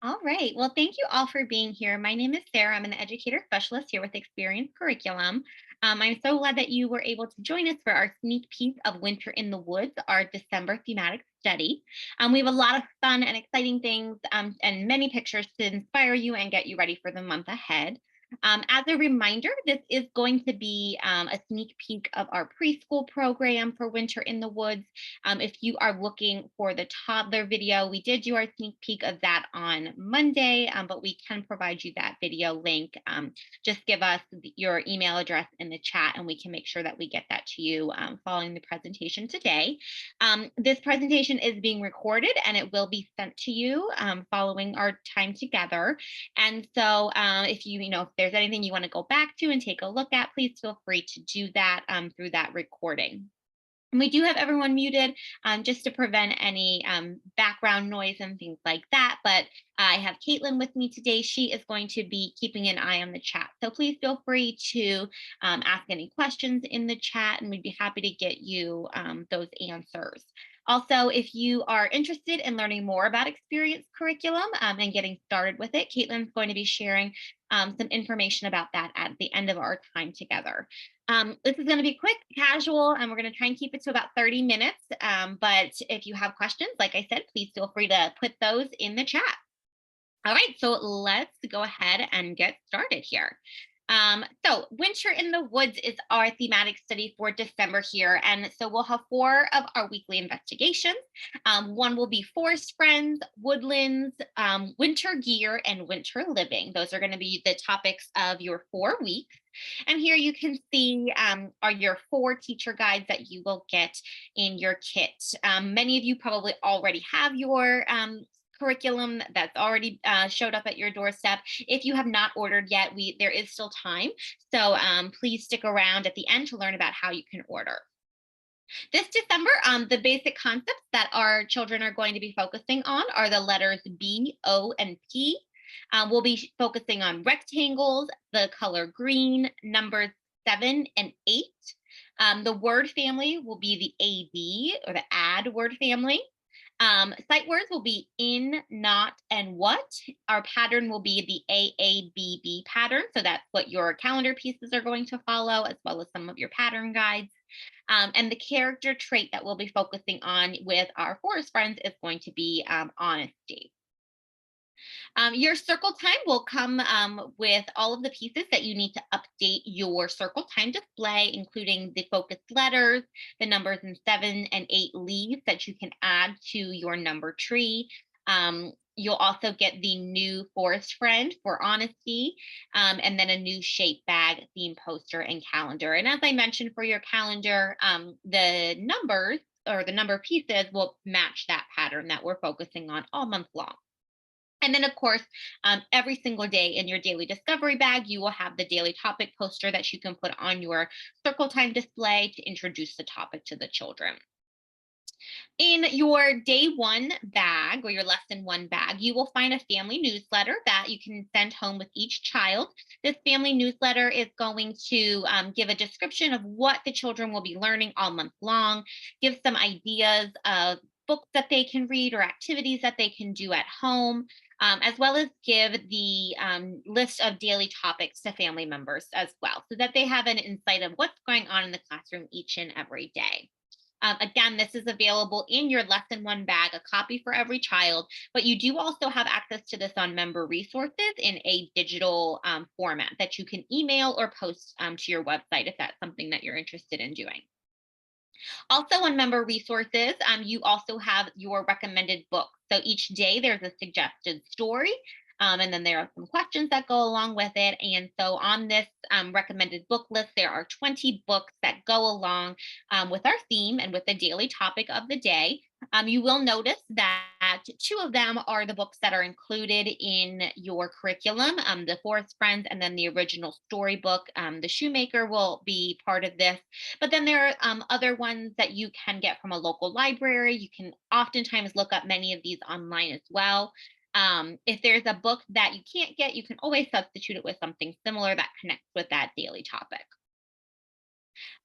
All right. Well, thank you all for being here. My name is Sarah. I'm an educator specialist here with Experience Curriculum. I'm so glad that you were able to join us for our sneak peek of Winter in the Woods, our December thematic study. We have a lot of fun and exciting things and many pictures to inspire you and get you ready for the month ahead. As a reminder, this is going to be a sneak peek of our preschool program for Winter in the Woods. If you are looking for the toddler video, we did do our sneak peek of that on Monday, but we can provide you that video link. Just give us your email address in the chat and we can make sure that we get that to you following the presentation today. This presentation is being recorded and it will be sent to you following our time together. And so if there's anything you want to go back to and take a look at, please feel free to do that through that recording. And we do have everyone muted just to prevent any background noise and things like that. But I have Caitlin with me today. She is going to be keeping an eye on the chat. So please feel free to ask any questions in the chat, and we'd be happy to get you those answers. Also, if you are interested in learning more about Experience Curriculum and getting started with it, Caitlin's going to be sharing some information about that at the end of our time together. This is going to be quick, casual, and we're going to try and keep it to about 30 minutes. But if you have questions, like I said, please feel free to put those in the chat. All right, so let's go ahead and get started here. So Winter in the Woods is our thematic study for December here. And so we'll have 4 of our weekly investigations. One will be forest friends, woodlands, winter gear, and winter living. Those are going to be the topics of your 4 weeks. And here you can see are your 4 teacher guides that you will get in your kit. Many of you probably already have your curriculum that's already showed up at your doorstep. If you have not ordered yet, there is still time. So please stick around at the end to learn about how you can order. This December, the basic concepts that our children are going to be focusing on are the letters B, O, and P. We'll be focusing on rectangles, the color green, numbers 7 and 8. The word family will be the AD or the add word family. Sight words will be in, not, and what. Our pattern will be the AABB pattern. So that's what your calendar pieces are going to follow, as well as some of your pattern guides. And the character trait that we'll be focusing on with our forest friends is going to be honesty. Your circle time will come with all of the pieces that you need to update your circle time display, including the focused letters, the numbers in 7 and 8 leaves that you can add to your number tree. You'll also get the new forest friend for honesty, and then a new shape bag, theme poster, and calendar. And as I mentioned for your calendar, the numbers or the number of pieces will match that pattern that we're focusing on all month long. And then, of course, every single day in your daily discovery bag, you will have the daily topic poster that you can put on your circle time display to introduce the topic to the children. In your day 1 bag or your lesson 1 bag, you will find a family newsletter that you can send home with each child. This family newsletter is going to give a description of what the children will be learning all month long, give some ideas of books that they can read or activities that they can do at home, as well as give the list of daily topics to family members as well, so that they have an insight of what's going on in the classroom each and every day. Again, this is available in your lesson 1 bag, a copy for every child, but you do also have access to this on member resources in a digital format that you can email or post to your website if that's something that you're interested in doing. Also on member resources, you also have your recommended books. So each day there's a suggested story, and then there are some questions that go along with it. And so on this recommended book list, there are 20 books that go along with our theme and with the daily topic of the day. You will notice that 2 of them are the books that are included in your curriculum, the Forest Friends and then the original storybook. The Shoemaker will be part of this, but then there are other ones that you can get from a local library. You can oftentimes look up many of these online as well. If there's a book that you can't get, you can always substitute it with something similar that connects with that daily topic.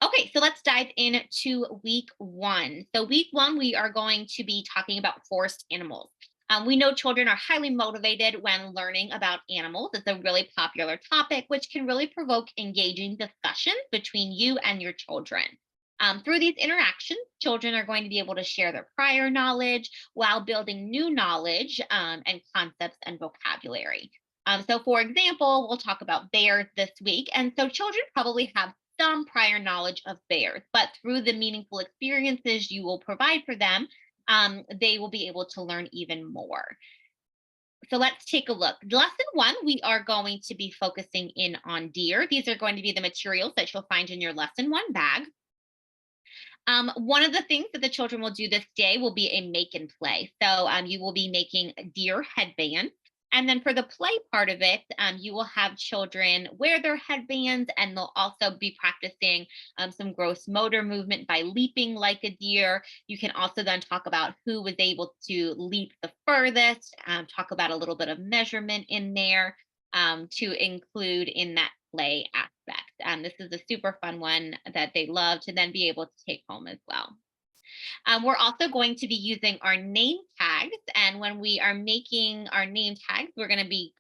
Okay, so let's dive into week 1. So week 1, we are going to be talking about forest animals. We know children are highly motivated when learning about animals. It's a really popular topic, which can really provoke engaging discussions between you and your children. Through these interactions, children are going to be able to share their prior knowledge while building new knowledge and concepts and vocabulary. So, for example, we'll talk about bears this week. And so, children probably have some prior knowledge of bears, but through the meaningful experiences you will provide for them, they will be able to learn even more. So let's take a look. Lesson one, we are going to be focusing in on deer. These are going to be the materials that you'll find in your lesson one bag. One of the things that the children will do this day will be a make and play. So you will be making a deer headbands. And then for the play part of it, you will have children wear their headbands and they'll also be practicing some gross motor movement by leaping like a deer. You can also then talk about who was able to leap the furthest, talk about a little bit of measurement in there to include in that play aspect. This is a super fun one that they love to then be able to take home as well. We're also going to be using our name tags. And when we are making our name tags, we're going to be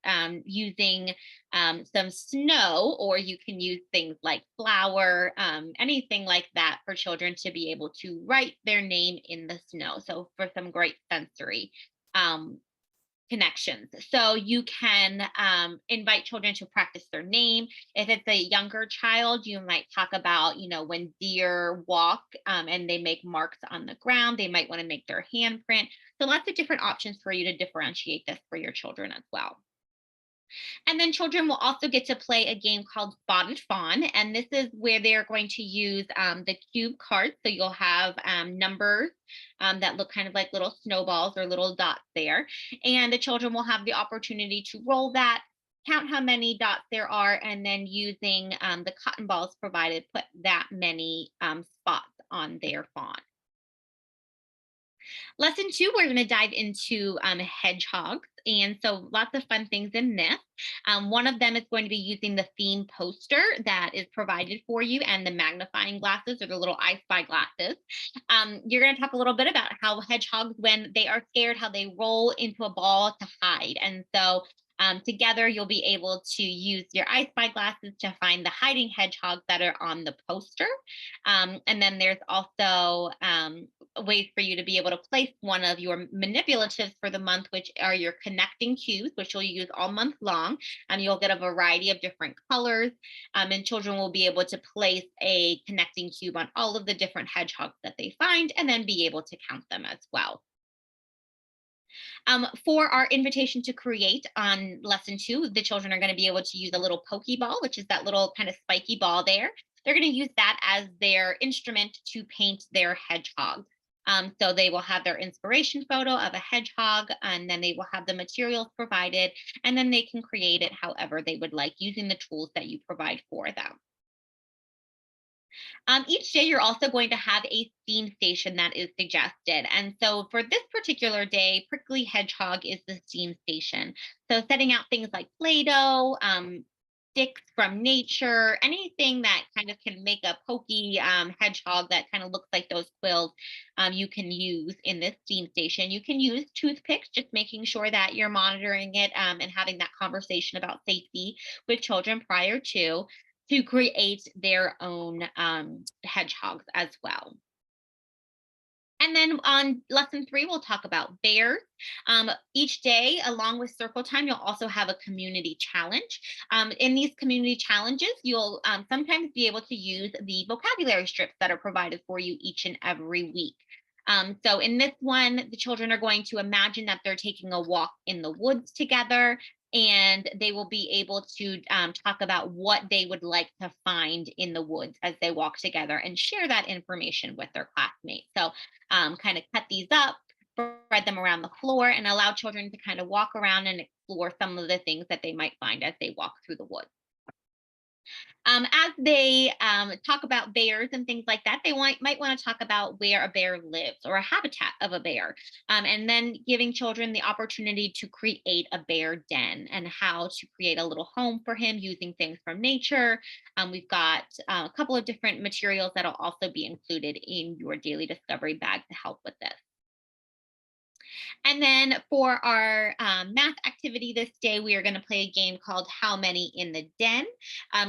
using some snow, or you can use things like flour, anything like that for children to be able to write their name in the snow. So for some great sensory um, connections. So you can invite children to practice their name. If it's a younger child, you might talk about, when deer walk and they make marks on the ground, they might want to make their handprint. So lots of different options for you to differentiate this for your children as well. And then children will also get to play a game called Spotted Fawn. And this is where they're going to use the cube cards. So you'll have numbers that look kind of like little snowballs or little dots there. And the children will have the opportunity to roll that, count how many dots there are, and then using the cotton balls provided, put that many spots on their fawn. Lesson two, we're going to dive into hedgehogs. And so lots of fun things in this. One of them is going to be using the theme poster that is provided for you and the magnifying glasses or the little I Spy glasses. You're going to talk a little bit about how hedgehogs, when they are scared, how they roll into a ball to hide. And so together, you'll be able to use your I Spy glasses to find the hiding hedgehogs that are on the poster. And then there's also ways for you to be able to place one of your manipulatives for the month, which are your connecting cubes, which you'll use all month long. You'll get a variety of different colors, and children will be able to place a connecting cube on all of the different hedgehogs that they find and then be able to count them as well. For our invitation to create on lesson two, the children are going to be able to use a little pokeball, which is that little kind of spiky ball there. They're going to use that as their instrument to paint their hedgehog. So they will have their inspiration photo of a hedgehog, and then they will have the materials provided, and then they can create it however they would like using the tools that you provide for them. Each day, you're also going to have a theme station that is suggested. And so for this particular day, Prickly Hedgehog is the theme station. So setting out things like Play-Doh, sticks from nature, anything that kind of can make a pokey hedgehog that kind of looks like those quills, you can use in this theme station. You can use toothpicks, just making sure that you're monitoring it and having that conversation about safety with children prior to create their own hedgehogs as well. And then on lesson three, we'll talk about bears. Each day, along with circle time, you'll also have a community challenge. In these community challenges, you'll sometimes be able to use the vocabulary strips that are provided for you each and every week. So in this one, the children are going to imagine that they're taking a walk in the woods together, and they will be able to talk about what they would like to find in the woods as they walk together and share that information with their classmates. So kind of cut these up, spread them around the floor, and allow children to kind of walk around and explore some of the things that they might find as they walk through the woods. As they talk about bears and things like that, they might want to talk about where a bear lives or a habitat of a bear, and then giving children the opportunity to create a bear den and how to create a little home for him using things from nature. We've got a couple of different materials that will also be included in your daily discovery bag to help with this. And then for our math activity this day, we are going to play a game called How Many in the Den.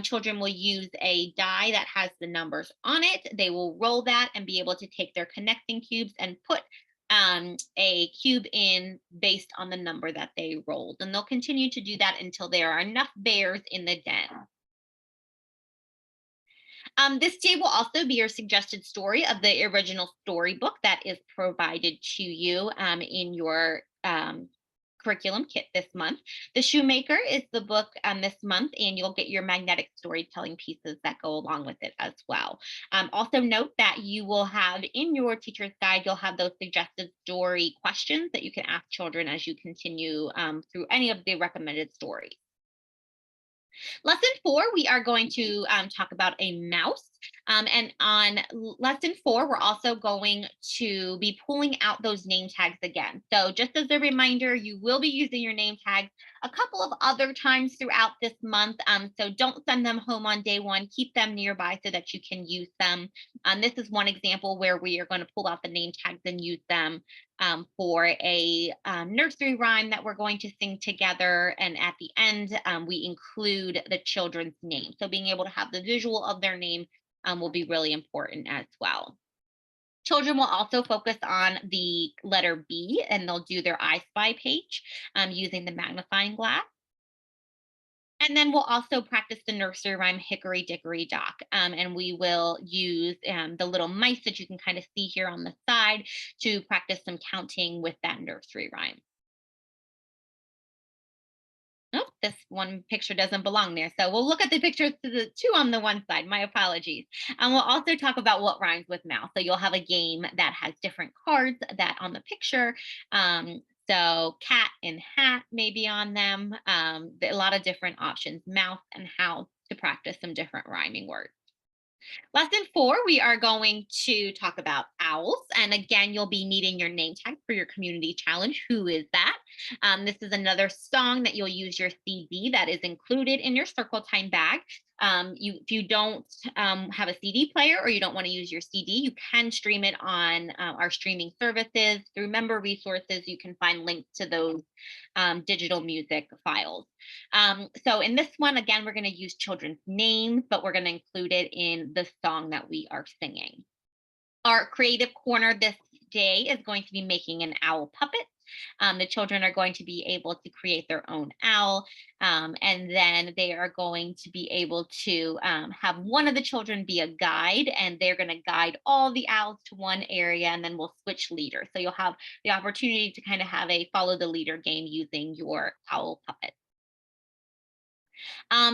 Children will use a die that has the numbers on it. They will roll that and be able to take their connecting cubes and put a cube in based on the number that they rolled. And they'll continue to do that until there are enough bears in the den. This day will also be your suggested story of the original storybook that is provided to you in your curriculum kit this month. The Shoemaker is the book this month, and you'll get your magnetic storytelling pieces that go along with it as well. Also, note that you will have in your teacher's guide, you'll have those suggested story questions that you can ask children as you continue through any of the recommended stories. Lesson 4, we are going to talk about a mouse. And on lesson 4, we're also going to be pulling out those name tags again. So just as a reminder, you will be using your name tags a couple of other times throughout this month. So don't send them home on day one. Keep them nearby so that you can use them. This is one example where we are going to pull out the name tags and use them for a nursery rhyme that we're going to sing together. And at the end, we include the children's name. So being able to have the visual of their name will be really important as well. Children will also focus on the letter B, and they'll do their I Spy page using the magnifying glass. And then we'll also practice the nursery rhyme Hickory Dickory Dock. And we will use the little mice that you can kind of see here on the side to practice some counting with that nursery rhyme. Oh, this one picture doesn't belong there. So we'll look at the pictures to the two on the one side. My apologies. And we'll also talk about what rhymes with mouse. So you'll have a game that has different cards that on the picture. So cat and hat may be on them. A lot of different options, mouse and how to practice some different rhyming words. Lesson 4, we are going to talk about owls. And again, you'll be needing your name tag for your community challenge. Who is that? This is another song that you'll use your CD that is included in your circle time bag. If you don't have a CD player or you don't want to use your CD, you can stream it on our streaming services. Through member resources, you can find links to those digital music files. So in this one, again, we're going to use children's names, but we're going to include it in the song that we are singing. Our creative corner this day is going to be making an owl puppet. The children are going to be able to create their own owl, and then they are going to be able to have one of the children be a guide, and they're going to guide all the owls to one area, and then we'll switch leaders. So you'll have the opportunity to kind of have a follow the leader game using your owl puppet.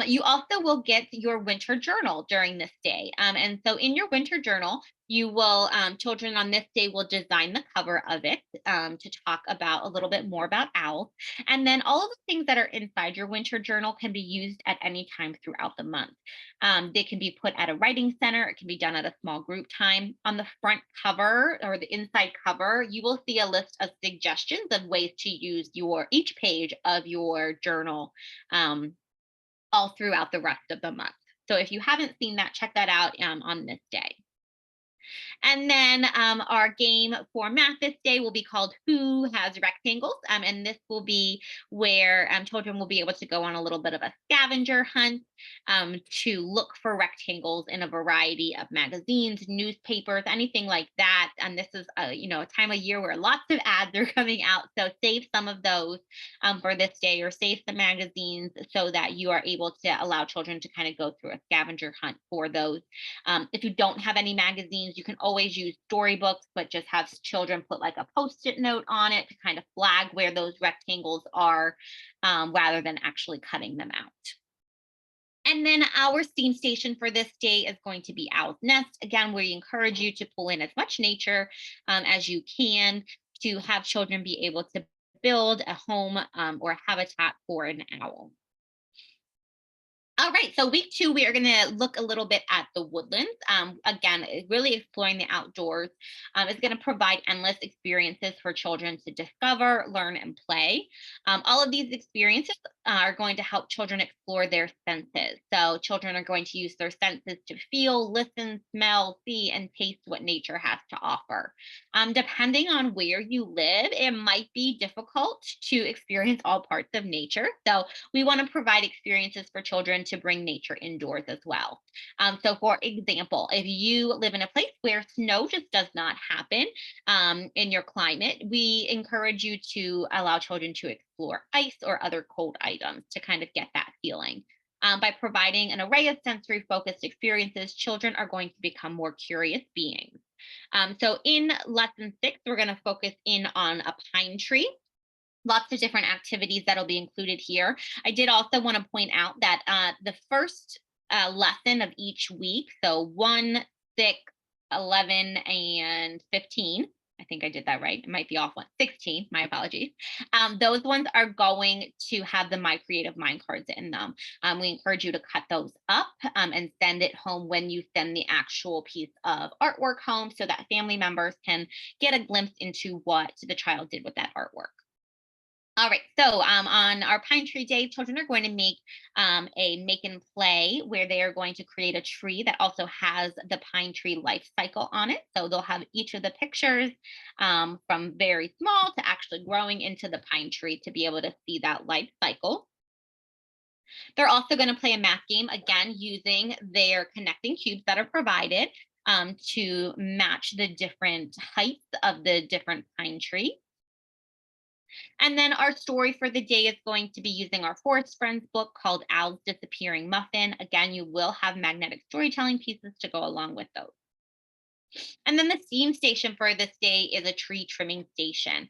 You also will get your winter journal during this day. And so in your winter journal, you will, children on this day will design the cover of it to talk about a little bit more about owls. And then all of the things that are inside your winter journal can be used at any time throughout the month. They can be put at a writing center. It can be done at a small group time. On the front cover or the inside cover, you will see a list of suggestions of ways to use each page of your journal all throughout the rest of the month. So if you haven't seen that, check that out on this day. And then our game for math this day will be called Who Has Rectangles? And this will be where children will be able to go on a little bit of a scavenger hunt to look for rectangles in a variety of magazines, newspapers, anything like that. And this is a time of year where lots of ads are coming out. So save some of those for this day, or save some magazines so that you are able to allow children to kind of go through a scavenger hunt for those. If you don't have any magazines, you can always use storybooks, but just have children put like a post-it note on it to kind of flag where those rectangles are rather than actually cutting them out. And then our steam station for this day is going to be Owl's Nest. Again, we encourage you to pull in as much nature as you can to have children be able to build a home or a habitat for an owl. All right, so week 2, we are going to look a little bit at the woodlands. Again, really exploring the outdoors is going to provide endless experiences for children to discover, learn, and play. All of these experiences are going to help children explore their senses. So children are going to use their senses to feel, listen, smell, see, and taste what nature has to offer. Depending on where you live, it might be difficult to experience all parts of nature. So we want to provide experiences for children to bring nature indoors as well. So, for example, if you live in a place where snow just does not happen in your climate, we encourage you to allow children to explore ice or other cold items to kind of get that feeling. By providing an array of sensory focused experiences, children are going to become more curious beings. So, in lesson 6, we're going to focus in on a pine tree. Lots of different activities that'll be included here. I did also want to point out that the first lesson of each week, so 1, 6, 11, and 15. I think I did that right. It might be off one. 16, my apologies. Those ones are going to have the My Creative Mind cards in them. We encourage you to cut those up and send it home when you send the actual piece of artwork home so that family members can get a glimpse into what the child did with that artwork. All right, so on our pine tree day, children are going to make a make and play where they are going to create a tree that also has the pine tree life cycle on it. So they'll have each of the pictures from very small to actually growing into the pine tree to be able to see that life cycle. They're also going to play a math game, again, using their connecting cubes that are provided to match the different heights of the different pine trees. And then our story for the day is going to be using our Forest Friends book called Al's Disappearing Muffin. Again, you will have magnetic storytelling pieces to go along with those. And then the steam station for this day is a tree trimming station.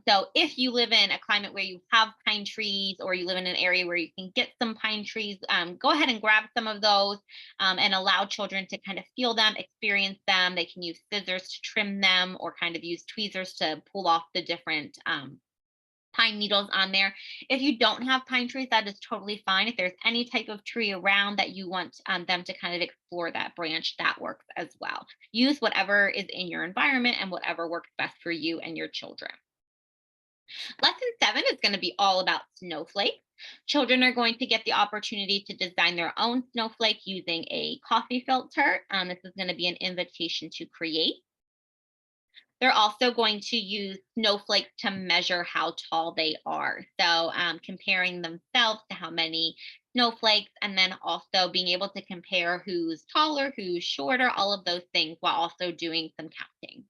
So if you live in a climate where you have pine trees or you live in an area where you can get some pine trees, go ahead and grab some of those and allow children to kind of feel them, experience them. They can use scissors to trim them or kind of use tweezers to pull off the different pine needles on there. If you don't have pine trees, that is totally fine. If there's any type of tree around that you want them to kind of explore that branch, that works as well. Use whatever is in your environment and whatever works best for you and your children. Lesson 7 is going to be all about snowflakes. Children are going to get the opportunity to design their own snowflake using a coffee filter. This is going to be an invitation to create. They're also going to use snowflakes to measure how tall they are. So comparing themselves to how many snowflakes, and then also being able to compare who's taller, who's shorter, all of those things while also doing some counting.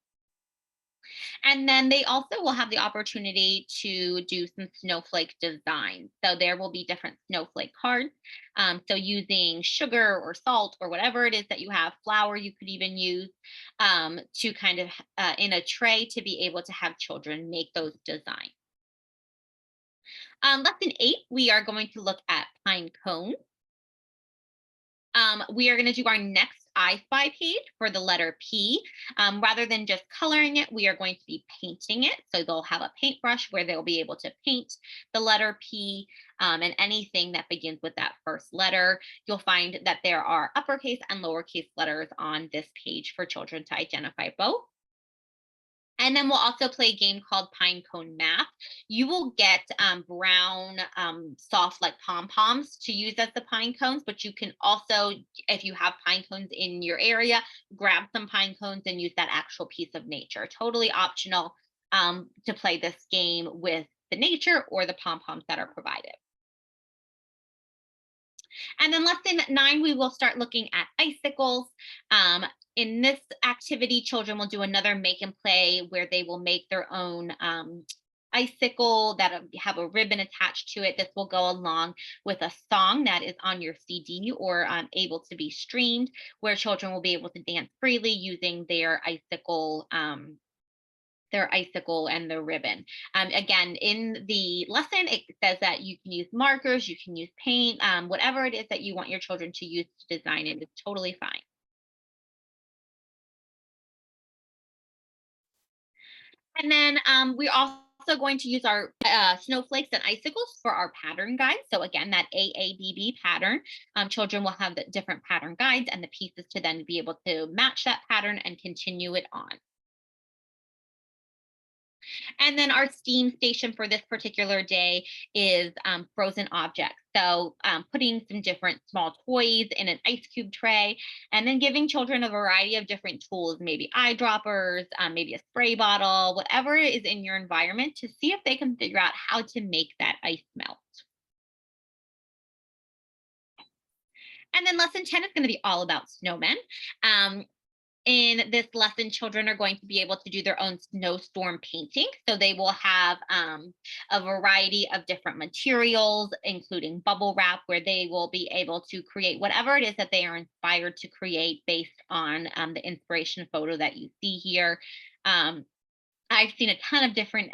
And then they also will have the opportunity to do some snowflake designs. So there will be different snowflake cards. So using sugar or salt or whatever it is that you have, flour you could even use to kind of in a tray to be able to have children make those designs. Lesson 8, we are going to look at pine cones. We are going to do our next I Spy page for the letter P. Rather than just coloring it, we are going to be painting it. So they'll have a paintbrush where they'll be able to paint the letter P and anything that begins with that first letter. You'll find that there are uppercase and lowercase letters on this page for children to identify both. And then we'll also play a game called Pine Cone Math. You will get brown, soft like pom poms to use as the pine cones, but you can also, if you have pine cones in your area, grab some pine cones and use that actual piece of nature. Totally optional to play this game with the nature or the pom poms that are provided. And then lesson 9, we will start looking at icicles. In this activity, children will do another make and play where they will make their own icicle that have a ribbon attached to it. This will go along with a song that is on your CD or able to be streamed, where children will be able to dance freely using their icicle and the ribbon. Again, in the lesson, it says that you can use markers, you can use paint, whatever it is that you want your children to use to design it is totally fine. And then we're also going to use our snowflakes and icicles for our pattern guide. So again, that AABB pattern, children will have the different pattern guides and the pieces to then be able to match that pattern and continue it on. And then our STEAM station for this particular day is frozen objects. So putting some different small toys in an ice cube tray, and then giving children a variety of different tools, maybe eyedroppers, maybe a spray bottle, whatever is in your environment, to see if they can figure out how to make that ice melt. And then lesson 10 is going to be all about snowmen. Um, in this lesson, children are going to be able to do their own snowstorm painting. So they will have a variety of different materials, including bubble wrap, where they will be able to create whatever it is that they are inspired to create based on the inspiration photo that you see here. Um, I've seen a ton of different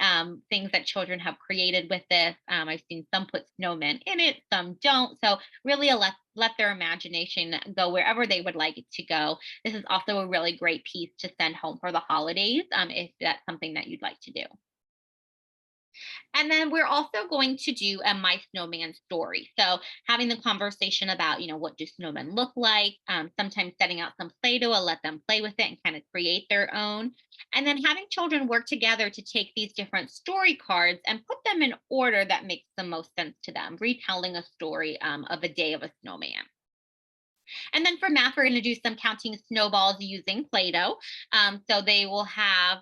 things that children have created with this. I've seen some put snowmen in it, some don't. So really let their imagination go wherever they would like it to go. This is also a really great piece to send home for the holidays if that's something that you'd like to do. And then we're also going to do a My Snowman story. So having the conversation about, what do snowmen look like? Sometimes setting out some Play-Doh, I'll let them play with it and kind of create their own. And then having children work together to take these different story cards and put them in order that makes the most sense to them, retelling a story of a day of a snowman. And then for math, we're going to do some counting snowballs using Play-Doh. So they will have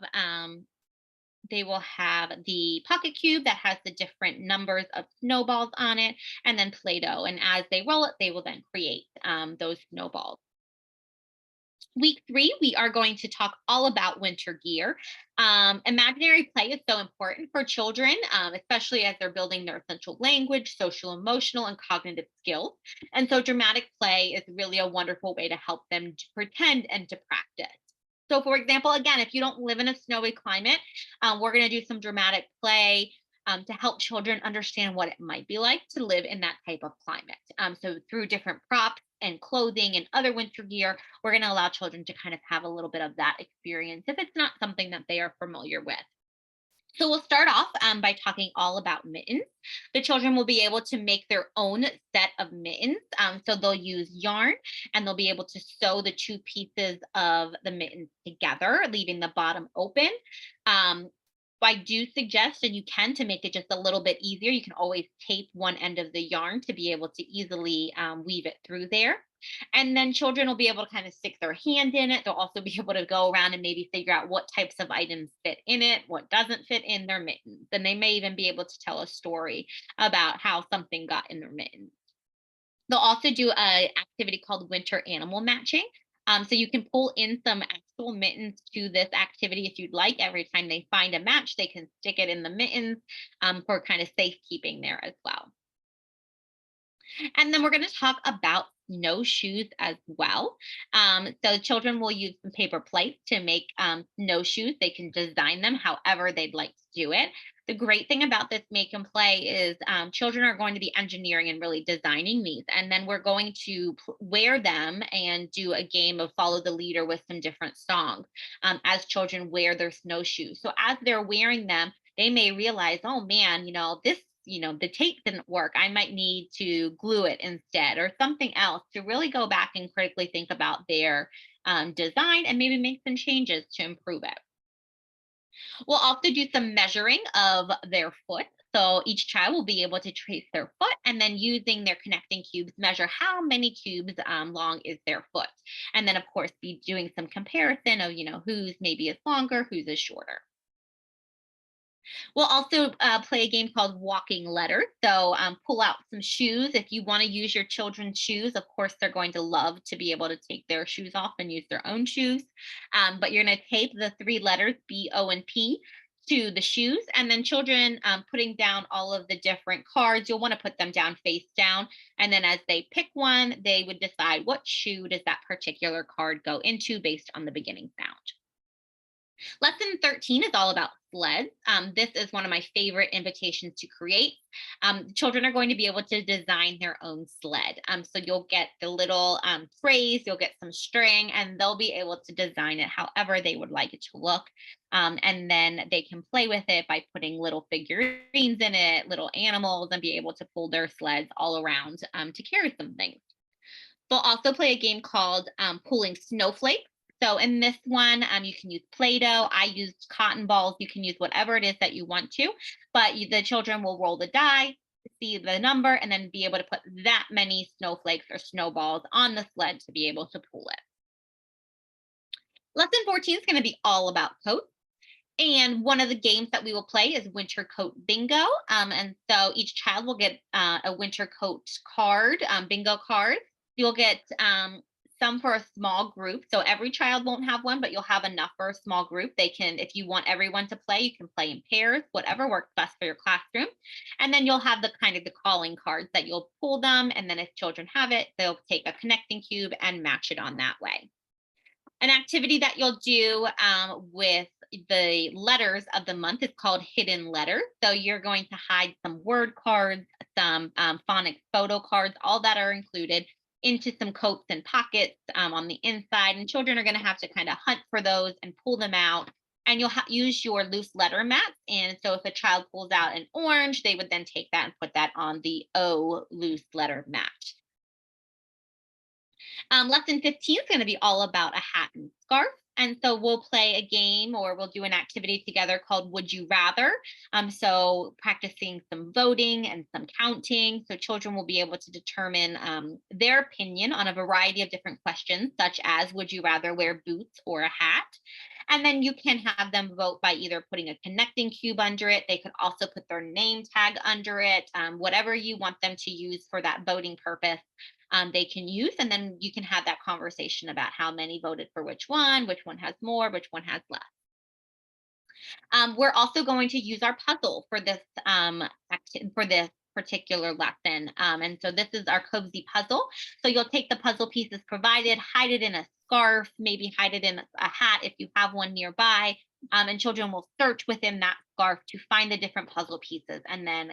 the pocket cube that has the different numbers of snowballs on it, and then Play-Doh. And as they roll it, they will then create those snowballs. Week 3, we are going to talk all about winter gear. Imaginary play is so important for children, especially as they're building their essential language, social, emotional, and cognitive skills. And so dramatic play is really a wonderful way to help them to pretend and to practice. So, for example, again, if you don't live in a snowy climate, we're going to do some dramatic play to help children understand what it might be like to live in that type of climate. So, through different props and clothing and other winter gear, we're going to allow children to kind of have a little bit of that experience if it's not something that they are familiar with. So we'll start off by talking all about mittens. The children will be able to make their own set of mittens. So they'll use yarn and they'll be able to sew the two pieces of the mittens together, leaving the bottom open. Um, I do suggest, and you can to make it just a little bit easier, you can always tape one end of the yarn to be able to easily weave it through there. And then children will be able to kind of stick their hand in it. They'll also be able to go around and maybe figure out what types of items fit in it, what doesn't fit in their mittens. And they may even be able to tell a story about how something got in their mittens. They'll also do an activity called winter animal matching. So you can pull in some actual mittens to this activity if you'd like. Every time they find a match, they can stick it in the mittens for kind of safekeeping there as well. And then we're going to talk about snowshoes as well. So children will use some paper plates to make snowshoes. They can design them however they'd like to do it. The great thing about this make and play is children are going to be engineering and really designing these. And then we're going to wear them and do a game of follow the leader with some different songs as children wear their snowshoes. So as they're wearing them, they may realize, oh man, the tape didn't work. I might need to glue it instead or something else to really go back and critically think about their design and maybe make some changes to improve it. We'll also do some measuring of their foot. So each child will be able to trace their foot and then using their connecting cubes, measure how many cubes long is their foot. And then, of course, be doing some comparison of, whose maybe is longer, whose is shorter. We'll also play a game called Walking Letters. So pull out some shoes. If you want to use your children's shoes, of course, they're going to love to be able to take their shoes off and use their own shoes. But you're going to tape the 3 letters B, O, and P to the shoes. And then children putting down all of the different cards, you'll want to put them down face down. And then as they pick one, they would decide what shoe does that particular card go into based on the beginning sound. Lesson 13 is all about sleds. This is one of my favorite invitations to create. Children are going to be able to design their own sled. So you'll get the little phrase, you'll get some string, and they'll be able to design it however they would like it to look. And then they can play with it by putting little figurines in it, little animals, and be able to pull their sleds all around to carry some things. They'll also play a game called Pulling Snowflakes. So in this one, you can use Play-Doh. I used cotton balls. You can use whatever it is that you want to, but the children will roll the die, see the number, and then be able to put that many snowflakes or snowballs on the sled to be able to pull it. Lesson 14 is going to be all about coats. And one of the games that we will play is winter coat bingo. And so each child will get a winter coat card, bingo card. You'll get some for a small group. So every child won't have one, but you'll have enough for a small group. They can, if you want everyone to play, you can play in pairs, whatever works best for your classroom. And then you'll have the kind of the calling cards that you'll pull them. And then if children have it, they'll take a connecting cube and match it on that way. An activity that you'll do with the letters of the month is called hidden letters. So you're going to hide some word cards, some phonics photo cards, all that are included into some coats and pockets on the inside. And children are going to have to kind of hunt for those and pull them out. And you'll use your loose letter mats. And so if a child pulls out an orange, they would then take that and put that on the O loose letter mat. Lesson 15 is going to be all about a hat and scarf. And so we'll play a game or we'll do an activity together called Would You Rather? So practicing some voting and some counting. So children will be able to determine their opinion on a variety of different questions, such as would you rather wear boots or a hat? And then you can have them vote by either putting a connecting cube under it. They could also put their name tag under it, whatever you want them to use for that voting purpose. They can use, and then you can have that conversation about how many voted for which one has more, which one has less. We're also going to use our puzzle for this particular lesson. And so this is our cozy puzzle. So you'll take the puzzle pieces provided, hide it in a scarf, maybe hide it in a hat if you have one nearby. And children will search within that scarf to find the different puzzle pieces and then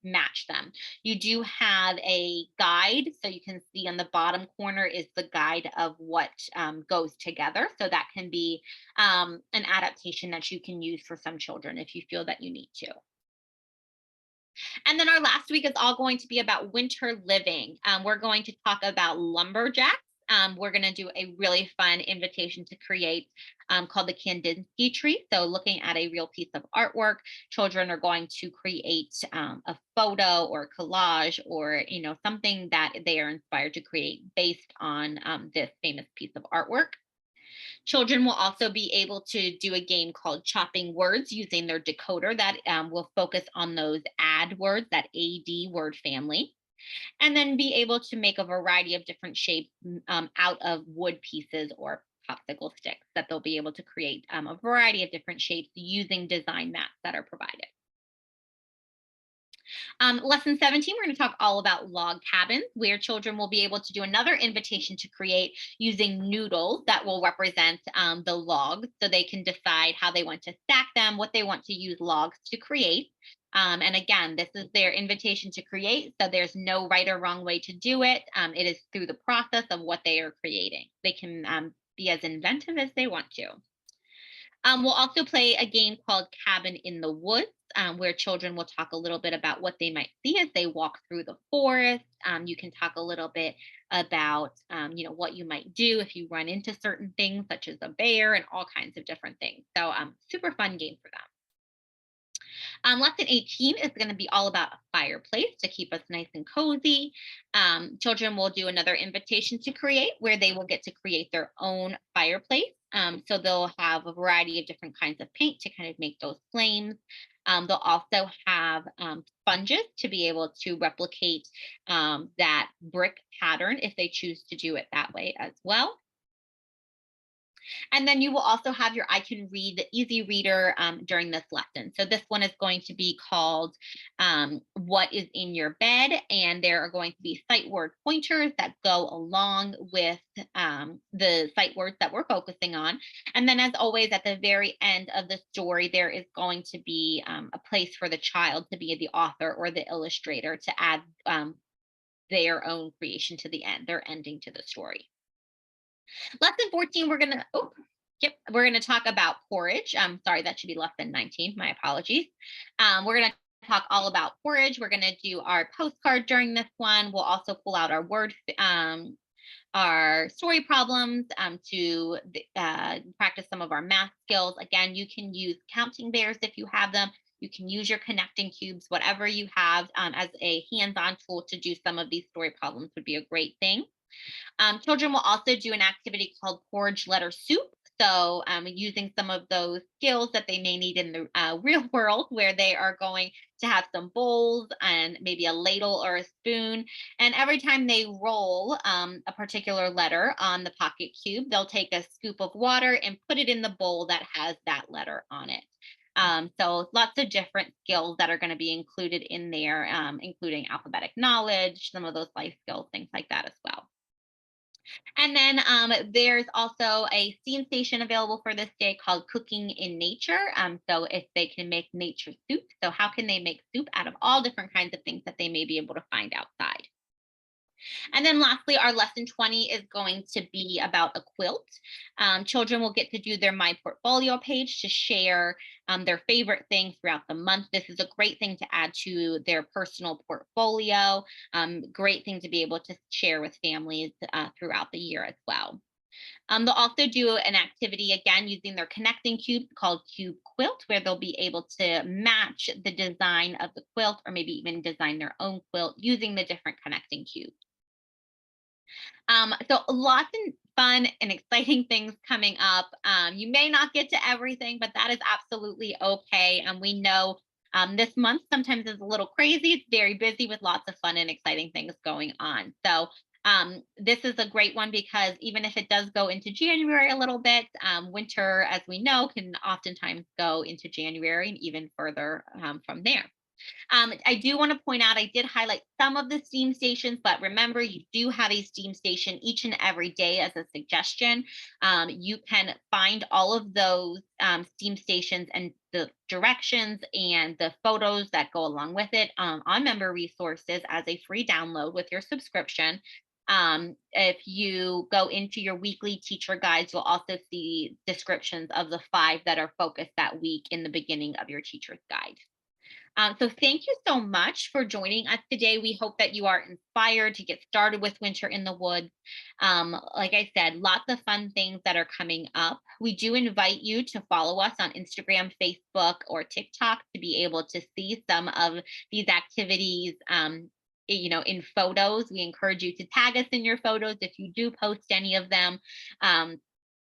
match them. You do have a guide. So you can see on the bottom corner is the guide of what goes together. So that can be an adaptation that you can use for some children if you feel that you need to. And then our last week is all going to be about winter living. We're going to talk about lumberjacks. We're going to do a really fun invitation to create called the Kandinsky tree. So looking at a real piece of artwork, children are going to create a photo or collage or something that they are inspired to create based on this famous piece of artwork. Children will also be able to do a game called Chopping Words using their decoder that will focus on those add words, that AD word family, and then be able to make a variety of different shapes out of wood pieces or popsicle sticks that they'll be able to create a variety of different shapes using design mats that are provided. Lesson 17, we're going to talk all about log cabins, where children will be able to do another invitation to create using noodles that will represent the logs, so they can decide how they want to stack them, what they want to use logs to create. And again, this is their invitation to create, so there's no right or wrong way to do it. It is through the process of what they are creating. They can be as inventive as they want to. We'll also play a game called Cabin in the Woods, where children will talk a little bit about what they might see as they walk through the forest. You can talk a little bit about, what you might do if you run into certain things, such as a bear and all kinds of different things. So super fun game for them. Lesson 18 is going to be all about a fireplace to keep us nice and cozy. Children will do another invitation to create, where they will get to create their own fireplace. So they'll have a variety of different kinds of paint to kind of make those flames. They'll also have sponges to be able to replicate that brick pattern if they choose to do it that way as well. And then you will also have your I Can Read the Easy Reader during this lesson. So this one is going to be called What is in Your Bed? And there are going to be sight word pointers that go along with the sight words that we're focusing on. And then as always, at the very end of the story, there is going to be a place for the child to be the author or the illustrator to add their own creation to the end, their ending to the story. Lesson 14, we're gonna talk about porridge. Sorry, that should be lesson 19. My apologies. We're gonna talk all about porridge. We're gonna do our postcard during this one. We'll also pull out our word our story problems, to practice some of our math skills. Again, you can use counting bears if you have them. You can use your connecting cubes, whatever you have, as a hands-on tool to do some of these story problems would be a great thing. Children will also do an activity called porridge letter soup. So, using some of those skills that they may need in the real world, where they are going to have some bowls and maybe a ladle or a spoon. And every time they roll a particular letter on the pocket cube, they'll take a scoop of water and put it in the bowl that has that letter on it. So, lots of different skills that are going to be included in there, including alphabetic knowledge, some of those life skills, things like that as well. And then there's also a steam station available for this day called Cooking in Nature. So if they can make nature soup, so how can they make soup out of all different kinds of things that they may be able to find outside? And then lastly, our lesson 20 is going to be about a quilt. Children will get to do their My Portfolio page to share their favorite things throughout the month. This is a great thing to add to their personal portfolio. Great thing to be able to share with families throughout the year as well. They'll also do an activity again using their connecting cube called Cube Quilt, where they'll be able to match the design of the quilt or maybe even design their own quilt using the different connecting cubes. So lots of fun and exciting things coming up. You may not get to everything, but that is absolutely okay. And we know this month sometimes is a little crazy. It's very busy with lots of fun and exciting things going on. So this is a great one because even if it does go into January a little bit, winter, as we know, can oftentimes go into January and even further from there. I do want to point out, I did highlight some of the steam stations, but remember, you do have a steam station each and every day as a suggestion. You can find all of those steam stations and the directions and the photos that go along with it on member resources as a free download with your subscription. If you go into your weekly teacher guides, you'll also see descriptions of the 5 that are focused that week in the beginning of your teacher's guide. So thank you so much for joining us today. We hope that you are inspired to get started with Winter in the Woods. Like I said, lots of fun things that are coming up. We do invite you to follow us on Instagram, Facebook, or TikTok to be able to see some of these activities. In photos, we encourage you to tag us in your photos if you do post any of them.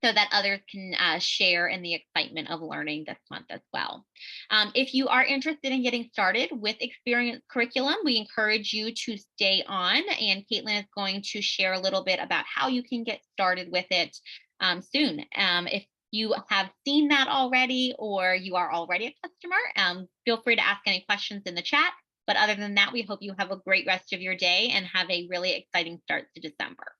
So that others can share in the excitement of learning this month as well. If you are interested in getting started with Experience Curriculum, we encourage you to stay on, and Caitlin is going to share a little bit about how you can get started with it soon. If you have seen that already or you are already a customer, feel free to ask any questions in the chat. But other than that, we hope you have a great rest of your day and have a really exciting start to December.